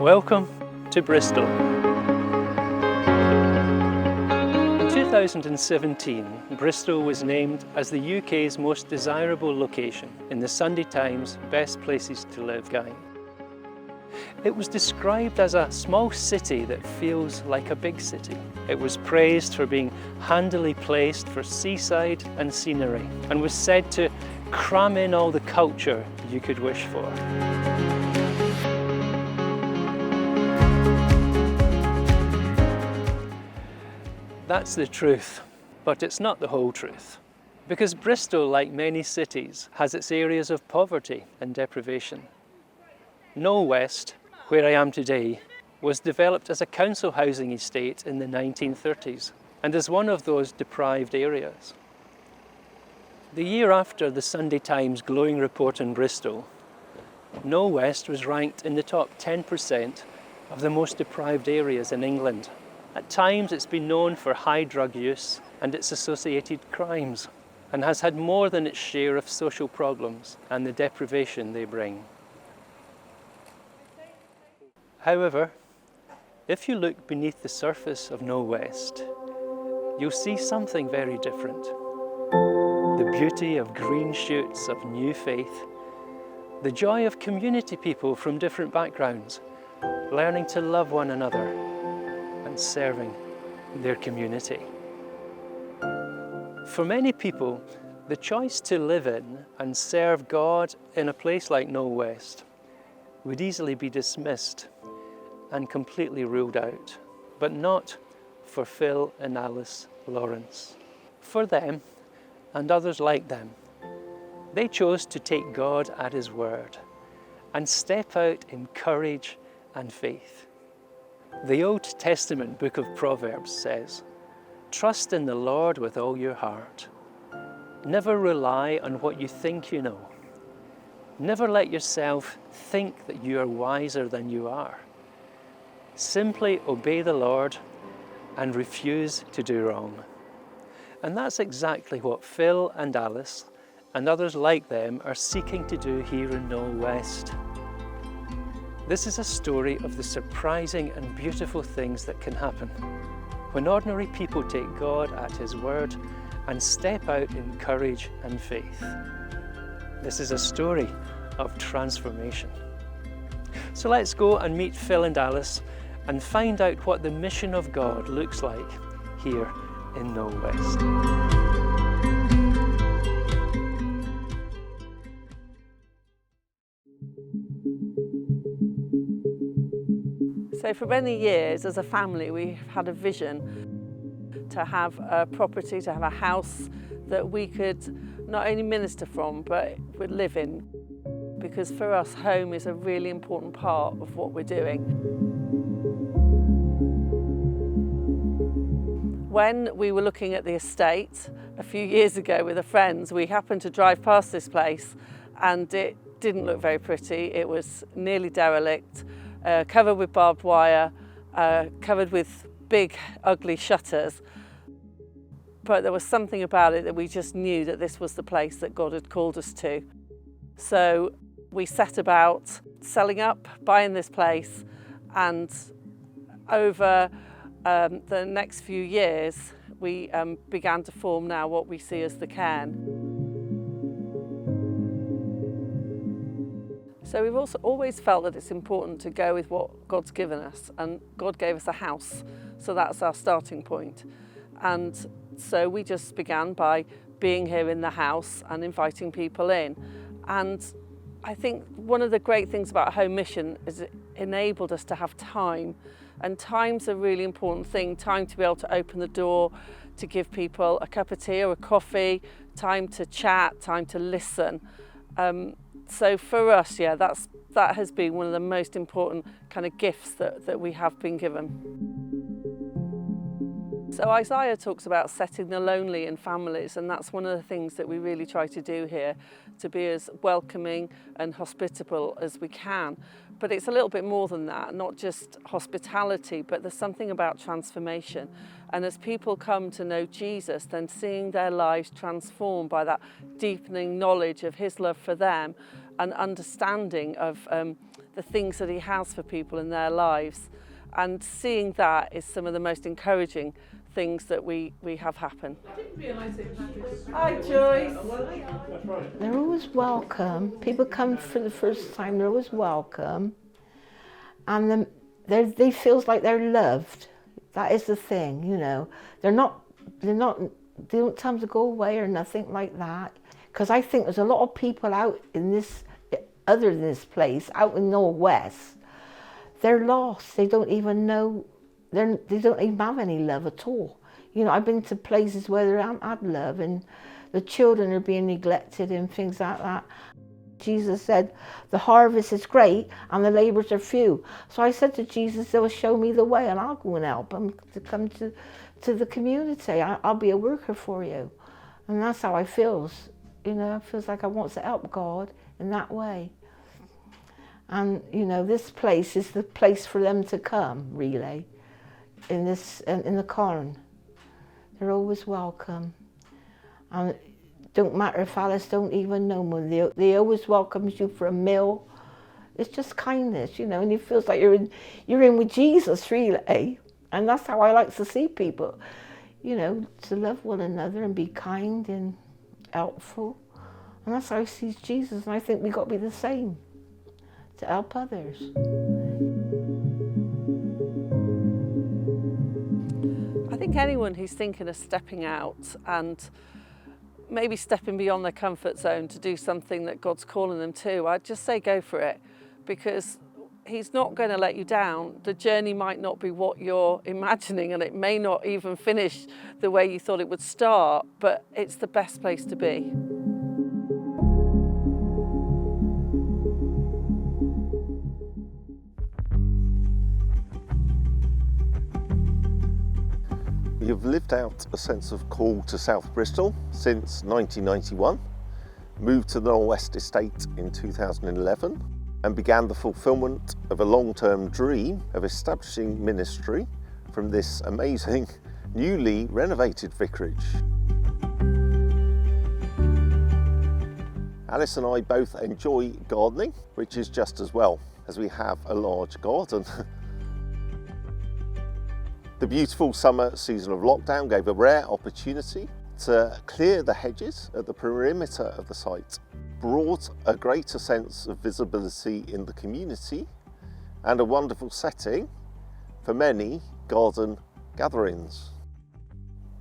Welcome to Bristol. In 2017, Bristol was named as the UK's most desirable location in the Sunday Times Best Places to Live guide. It was described as a small city that feels like a big city. It was praised for being handily placed for seaside and scenery, and was said to cram in all the culture you could wish for. That's the truth, but it's not the whole truth. Because Bristol, like many cities, has its areas of poverty and deprivation. Novers, where I am today, was developed as a council housing estate in the 1930s and is one of those deprived areas. The year after the Sunday Times glowing report on Bristol, Novers was ranked in the top 10% of the most deprived areas in England. At times it's been known for high drug use and its associated crimes, and has had more than its share of social problems and the deprivation they bring. However, if you look beneath the surface of Novers, you'll see something very different. The beauty of green shoots of new faith, the joy of community people from different backgrounds, learning to love one another and serving their community. For many people, the choice to live in and serve God in a place like Novers would easily be dismissed and completely ruled out, but not for Phil and Alice Lawrence. For them, and others like them, they chose to take God at His word and step out in courage and faith. The Old Testament book of Proverbs says, "Trust in the Lord with all your heart. Never rely on what you think you know. Never let yourself think that you are wiser than you are. Simply obey the Lord and refuse to do wrong." And that's exactly what Phil and Alice and others like them are seeking to do here in Novers. This is a story of the surprising and beautiful things that can happen when ordinary people take God at His word and step out in courage and faith. This is a story of transformation. So let's go and meet Phil and Alice and find out what the mission of God looks like here in Novers. So for many years as a family we've had a vision to have a property, to have a house that we could not only minister from but would live in, because for us home is a really important part of what we're doing. When we were looking at the estate a few years ago with a friend, we happened to drive past this place and it didn't look very pretty. It was nearly derelict, covered with barbed wire, covered with big ugly shutters. But there was something about it that we just knew that this was the place that God had called us to. So we set about selling up, buying this place, and over the next few years we began to form now what we see as the Cairn. So we've also always felt that it's important to go with what God's given us, and God gave us a house, so that's our starting point. And so we just began by being here in the house and inviting people in. And I think one of the great things about Home Mission is it enabled us to have time, and time's a really important thing, time to be able to open the door, to give people a cup of tea or a coffee, time to chat, time to listen. So for us, yeah, that has been one of the most important kind of gifts that we have been given. So Isaiah talks about setting the lonely in families, and that's one of the things that we really try to do here, to be as welcoming and hospitable as we can. But it's a little bit more than that, not just hospitality, but there's something about transformation. And as people come to know Jesus, then seeing their lives transformed by that deepening knowledge of His love for them and understanding of the things that he has for people in their lives. And seeing that is some of the most encouraging things that we have happen. Hi Joyce. They're always welcome. People come for the first time, they're always welcome. And they feel like they're loved. That is the thing, you know. They don't tell them to go away or nothing like that. Because I think there's a lot of people out in this, other than this place, out in Northwest, they're lost. They don't even know, they don't even have any love at all. You know, I've been to places where there haven't had love and the children are being neglected and things like that. Jesus said, the harvest is great and the labourers are few. So I said to Jesus, they'll show me the way and I'll go and help them to come to the community. I'll be a worker for you. And that's how I feel. You know, it feels like I want to help God in that way. And, you know, this place is the place for them to come, really, in the Cairn. They're always welcome. And don't matter if Alice don't even know them, they always welcome you for a meal. It's just kindness, you know, and it feels like you're in with Jesus, really. And that's how I like to see people, you know, to love one another and be kind and helpful. And that's how I see Jesus, and I think we've got to be the same, to help others. I think anyone who's thinking of stepping out and maybe stepping beyond their comfort zone to do something that God's calling them to, I'd just say go for it, because he's not going to let you down. The journey might not be what you're imagining and it may not even finish the way you thought it would start, but it's the best place to be. We have lived out a sense of call to South Bristol since 1991, moved to the Northwest Estate in 2011 and began the fulfilment of a long-term dream of establishing ministry from this amazing, newly renovated vicarage. Alice and I both enjoy gardening, which is just as well, as we have a large garden. The beautiful summer season of lockdown gave a rare opportunity to clear the hedges at the perimeter of the site, brought a greater sense of visibility in the community and a wonderful setting for many garden gatherings.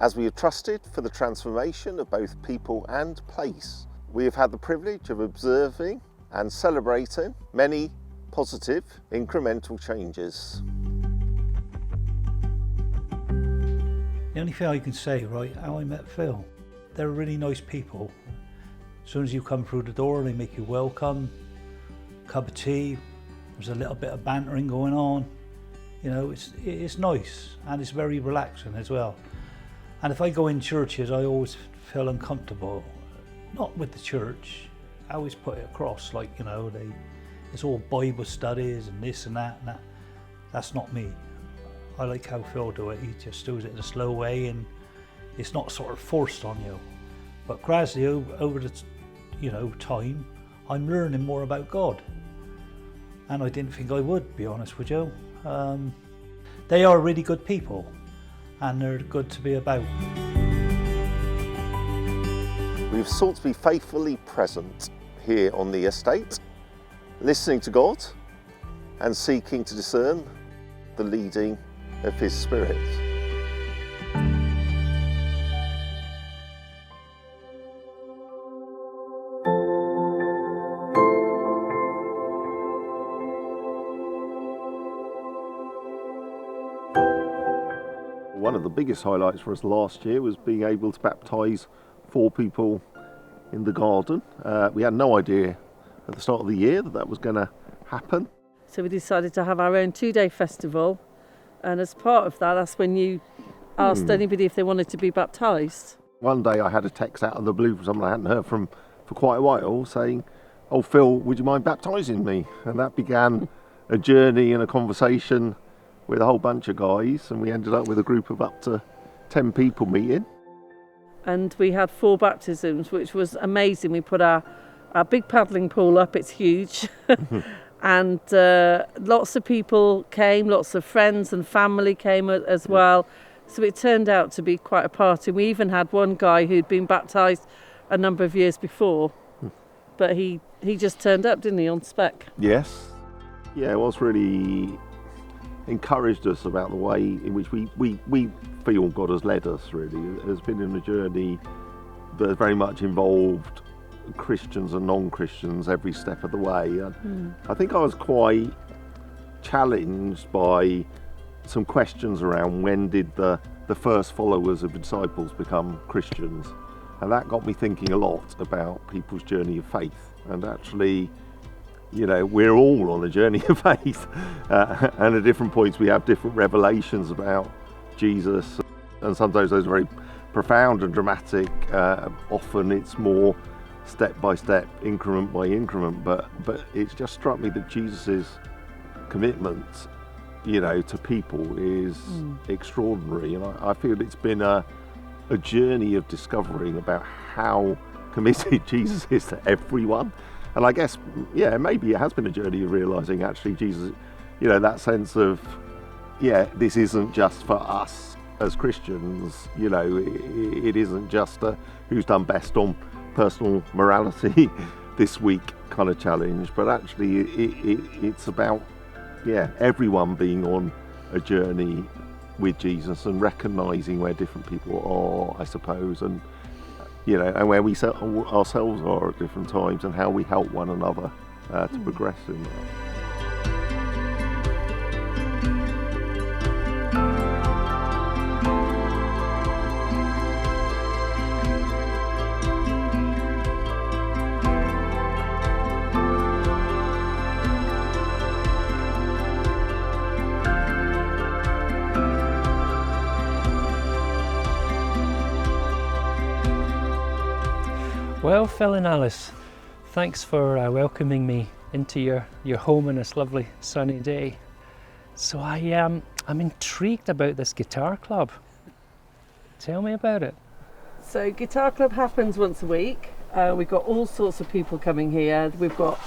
As we have trusted for the transformation of both people and place, we have had the privilege of observing and celebrating many positive incremental changes. The only thing I can say, right, how I met Phil, they're really nice people. As soon as you come through the door, they make you welcome, cup of tea, there's a little bit of bantering going on. You know, it's nice and it's very relaxing as well. And if I go in churches, I always feel uncomfortable. Not with the church, I always put it across, like, you know, it's all Bible studies and this and that. That's not me. I like how Phil do it. He just does it in a slow way and it's not sort of forced on you. But gradually over the time, I'm learning more about God. And I didn't think I would, be honest with you. They are really good people and they're good to be about. We've sought to be faithfully present here on the estate, listening to God and seeking to discern the leading of His Spirit. One of the biggest highlights for us last year was being able to baptise 4 people in the garden. We had no idea at the start of the year that was going to happen. So we decided to have our own 2-day festival, and as part of that, that's when you asked anybody if they wanted to be baptised. One day I had a text out of the blue from someone I hadn't heard from for quite a while saying, "Oh Phil, would you mind baptising me?" And that began a journey and a conversation with a whole bunch of guys, and we ended up with a group of up to 10 people meeting. And we had 4 baptisms, which was amazing. We put our big paddling pool up, it's huge. and lots of people came, lots of friends and family came as well. So it turned out to be quite a party. We even had one guy who'd been baptised a number of years before, but he just turned up, didn't he, on spec? Yes. Yeah, it was really encouraged us about the way in which we feel God has led us, really. It has been in a journey that has very much involved Christians and non-Christians every step of the way. And I think I was quite challenged by some questions around when did the first followers of disciples become Christians, and that got me thinking a lot about people's journey of faith. And actually, you know, we're all on a journey of faith, and at different points we have different revelations about Jesus, and sometimes those are very profound and dramatic. Often it's more step by step, increment by increment, but it's just struck me that Jesus's commitment, you know, to people is extraordinary, and I feel it's been a journey of discovering about how committed Jesus is to everyone. And I guess, yeah, maybe it has been a journey of realising actually Jesus, you know, that sense of, yeah, this isn't just for us as Christians, you know, it isn't just a who's done best on personal morality this week kind of challenge, but actually it's about, yeah, everyone being on a journey with Jesus and recognising where different people are, I suppose, and, you know, and where we ourselves are at different times, and how we help one another to progress in that. Well, Phil and Alice, thanks for welcoming me into your home on this lovely sunny day. So I'm intrigued about this guitar club. Tell me about it. So Guitar Club happens once a week. We've got all sorts of people coming here. We've got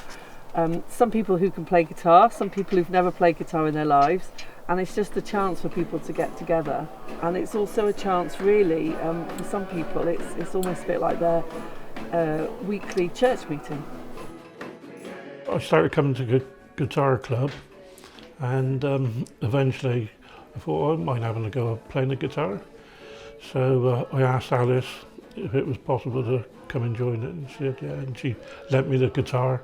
some people who can play guitar, some people who've never played guitar in their lives, and it's just a chance for people to get together. And it's also a chance, really, for some people, it's almost a bit like their weekly church meeting. I started coming to Guitar Club, and eventually I thought I wouldn't mind having a go at playing the guitar. So I asked Alice if it was possible to come and join it, and she said yeah, and she lent me the guitar,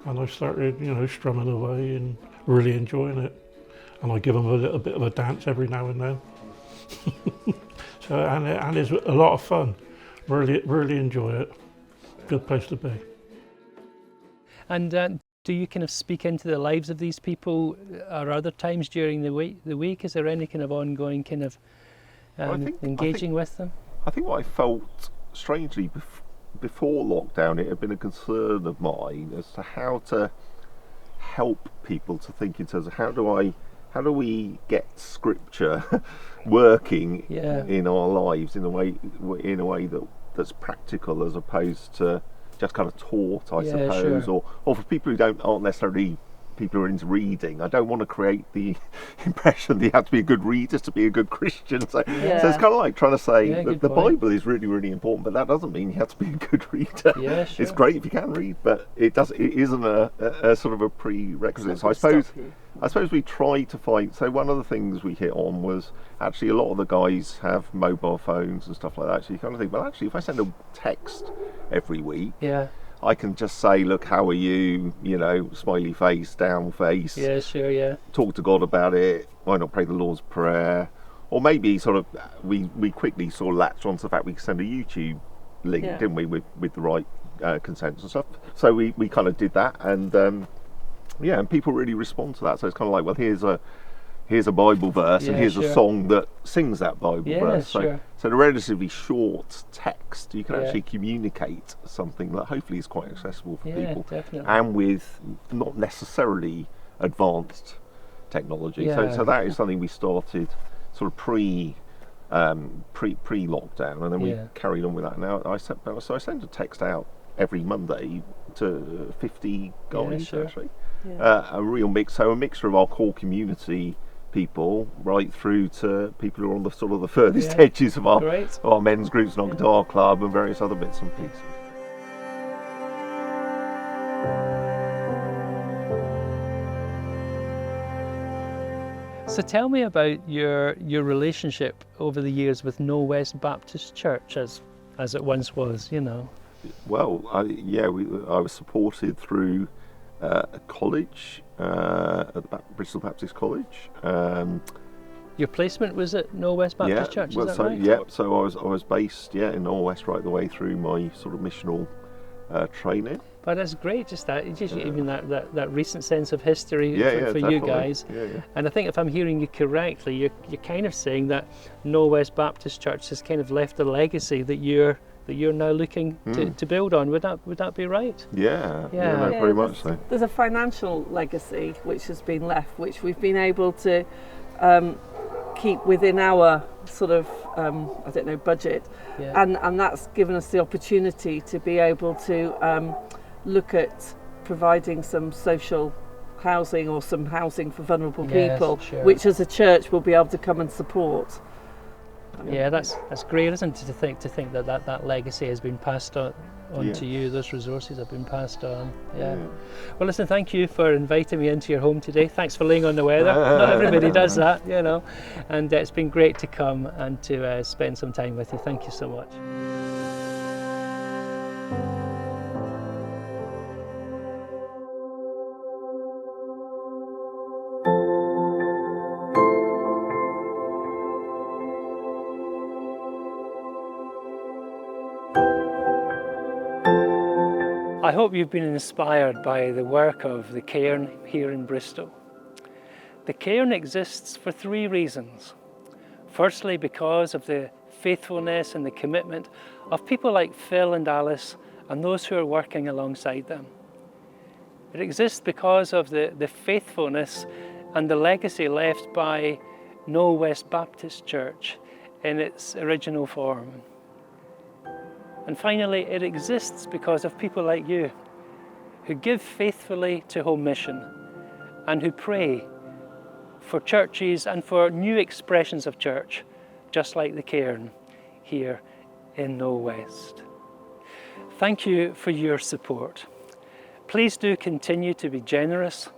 and I started, you know, strumming away and really enjoying it. And I give them a little bit of a dance every now and then. So and it's a lot of fun. Really enjoy it. Good place to be. And do you kind of speak into the lives of these people, or other times during the week? Is there any kind of ongoing kind of engaging with them? I think what I felt strangely before lockdown, it had been a concern of mine as to how to help people to think in terms of how do we get scripture working in our lives in a way that's practical, as opposed to just kind of taught, I suppose, sure. or for people who aren't necessarily people who are into reading. I don't want to create the impression that you have to be a good reader to be a good Christian. So it's kind of like trying to say that the Bible is really, really important, but that doesn't mean you have to be a good reader. Yeah, sure. It's great if you can read, but it isn't a sort of a prerequisite. So I suppose we try to find. So one of the things we hit on was actually a lot of the guys have mobile phones and stuff like that. So you kind of think, well, actually, if I send a text every week, I can just say, look, how are you? You know, smiley face, down face. Yeah, sure, yeah. Talk to God about it. Why not pray the Lord's Prayer? Or maybe sort of we quickly sort of latched onto the fact we could send a YouTube link, didn't we, with the right consent and stuff. So we kind of did that, and and people really respond to that. So it's kind of like, well, here's a Bible verse, and here's a song that sings that Bible verse. So the relatively short text, you can actually communicate something that hopefully is quite accessible for people, definitely. and with not necessarily advanced technology. So that is something we started sort of pre lockdown, and then we carried on with that. Now I send a text out every Monday to 50 guys actually. a real mix. So a mixture of our core community people right through to people who are on the sort of the furthest edges of our men's groups and our guitar club and various other bits and pieces. So tell me about your relationship over the years with No West Baptist Church, as it once was, you know. Well, I was supported through a college at the Bristol Baptist College. Your placement was at No West Baptist Church, is that right? Yeah, so I was based in North West right the way through my sort of missional training. But that's great, even that recent sense of history for definitely. you guys. Yeah. And I think if I'm hearing you correctly, you're kind of saying that No West Baptist Church has kind of left a legacy that you're now looking to build on. Would that be right? Yeah, very much so. There's a financial legacy which has been left, which we've been able to keep within our sort of budget, and that's given us the opportunity to be able to look at providing some social housing or some housing for vulnerable people, which as a church we'll be able to come and support. Yeah, that's great, isn't it, to think that legacy has been passed on to you, those resources have been passed on. Yeah. Well, listen, thank you for inviting me into your home today. Thanks for laying on the weather. Not everybody does that, you know. And it's been great to come and to spend some time with you. Thank you so much. I hope you've been inspired by the work of the Cairn here in Bristol. The Cairn exists for three reasons. Firstly, because of the faithfulness and the commitment of people like Phil and Alice and those who are working alongside them. It exists because of the faithfulness and the legacy left by No West Baptist Church in its original form. And finally, it exists because of people like you who give faithfully to Home Mission and who pray for churches and for new expressions of church, just like the Cairn here in No West. Thank you for your support. Please do continue to be generous,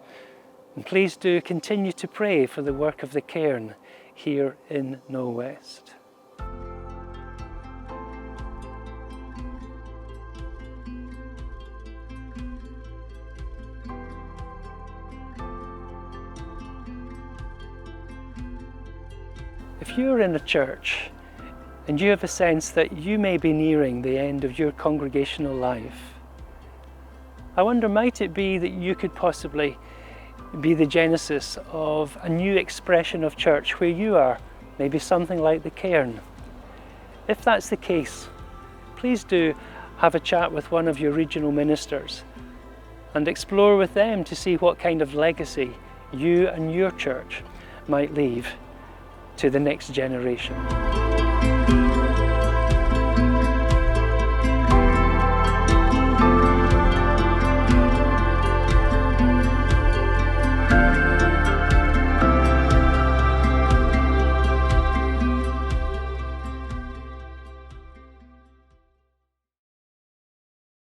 and please do continue to pray for the work of the Cairn here in No West. If you're in a church and you have a sense that you may be nearing the end of your congregational life, I wonder, might it be that you could possibly be the genesis of a new expression of church where you are, maybe something like the Cairn? If that's the case, please do have a chat with one of your regional ministers and explore with them to see what kind of legacy you and your church might leave to the next generation.